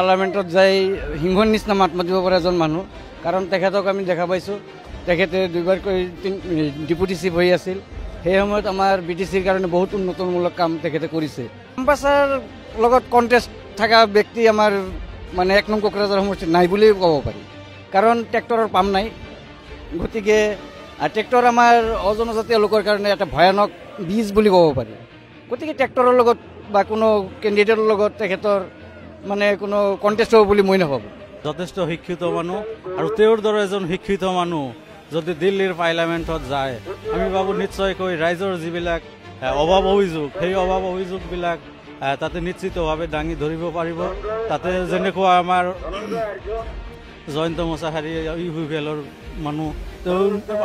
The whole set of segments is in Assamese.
পাৰ্লামেণ্টত যাই সিংহৰ নিচিনা মাত মাতিব পৰা এজন মানুহ। কাৰণ তেখেতক আমি দেখা পাইছোঁ, তেখেতে দুবাৰকৈ ডেপুটি চিফ হৈ আছিল। সেই সময়ত আমাৰ BTCৰ কাৰণে বহুত উন্নতমূলক কাম তেখেতে কৰিছে। কেম্পাছৰ লগত কণ্টেষ্ট থকা ব্যক্তি আমাৰ মানে 1 নং কোকৰাঝাৰ সমষ্টিত নাই বুলিও ক'ব পাৰি। কাৰণ ট্ৰেক্টৰৰ পাম নাই, গতিকে ট্ৰেক্টৰ আমাৰ অজনজাতীয় লোকৰ কাৰণে এটা ভয়ানক বীজ বুলি ক'ব পাৰি। গতিকে ট্ৰেক্টৰৰ লগত বা কোনো কেণ্ডিডেটৰ লগত তেখেতৰ মানে কোনো কণ্টেষ্ট হ'ব বুলি মই নাভাবোঁ। যথেষ্ট শিক্ষিত মানুহ আৰু তেওঁৰ দৰে এজন শিক্ষিত মানুহ যদি দিল্লীৰ পাৰ্লামেণ্টত যায়, আমি ভাবোঁ নিশ্চয়কৈ ৰাইজৰ যিবিলাক অভাৱ অভিযোগ, সেই অভাৱ অভিযোগবিলাক তাতে নিশ্চিতভাৱে দাঙি ধৰিব পাৰিব। তাতে যেনেকুৱা আমাৰ জয়ন্ত মোছাহাৰী ইউপিএলৰ মানুহ,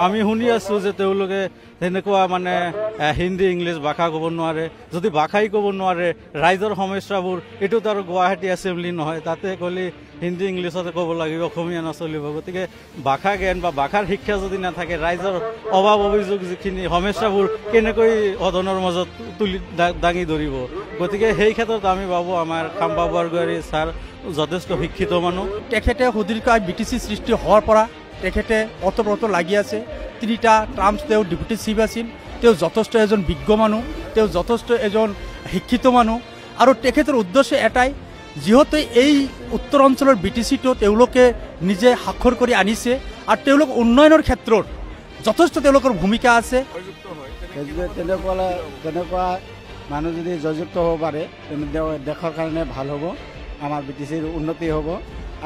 আমি শুনি আছোঁ যে তেওঁলোকে তেনেকুৱা মানে হিন্দী ইংলিছ ভাষা ক'ব নোৱাৰে। যদি ভাষাই ক'ব নোৱাৰে, ৰাইজৰ সমস্যাবোৰ এইটোতো আৰু গুৱাহাটী এছেম্বলি নহয়, তাতে ক'লে হিন্দী ইংলিছতে ক'ব লাগিব, অসমীয়া নচলিব। গতিকে ভাষা জ্ঞান বা ভাষাৰ শিক্ষা যদি নাথাকে, ৰাইজৰ অভাৱ অভিযোগ যিখিনি সমস্যাবোৰ কেনেকৈ সদনৰ মাজত দাঙি ধৰিব। গতিকে সেই ক্ষেত্ৰত আমি ভাবোঁ আমাৰ খাম্বা বৰগোহাঁই ছাৰ যথেষ্ট শিক্ষিত মানুহ। তেখেতে সুদীৰ্ঘ BTC সৃষ্টি হোৱাৰ পৰা তেখেতে অতপ্ৰত লাগি আছে। 3টা টাৰ্মছ তেওঁ ডেপুটি চিফ আছিল। তেওঁ যথেষ্ট এজন বিজ্ঞ মানুহ, তেওঁ যথেষ্ট এজন শিক্ষিত মানুহ। আৰু তেখেতৰ উদ্দেশ্য এটাই, যিহেতু এই উত্তৰ অঞ্চলৰ BTCটো তেওঁলোকে নিজে স্বাক্ষৰ কৰি আনিছে আৰু তেওঁলোক উন্নয়নৰ ক্ষেত্ৰত যথেষ্ট তেওঁলোকৰ ভূমিকা আছে। তেনেকুৱা মানুহ যদি জয়যুক্ত হ'ব পাৰে, তেন্তে দেশৰ কাৰণে ভাল হ'ব, আমাৰ BTCৰ উন্নতি হ'ব।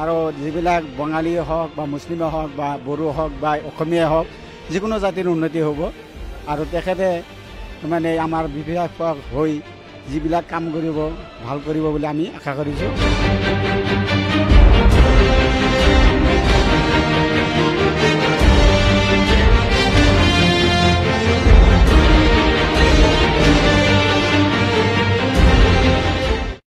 আৰু যিবিলাক বঙালীয়ে হওক বা মুছলিমে হওক বা বড়ো হওক বা অসমীয়াই হওক, যিকোনো জাতিৰ উন্নতি হ'ব। আৰু তেখেতে মানে আমাৰ বিধায়ক হৈ যিবিলাক কাম কৰিব, ভাল কৰিব বুলি আমি আশা কৰিছোঁ।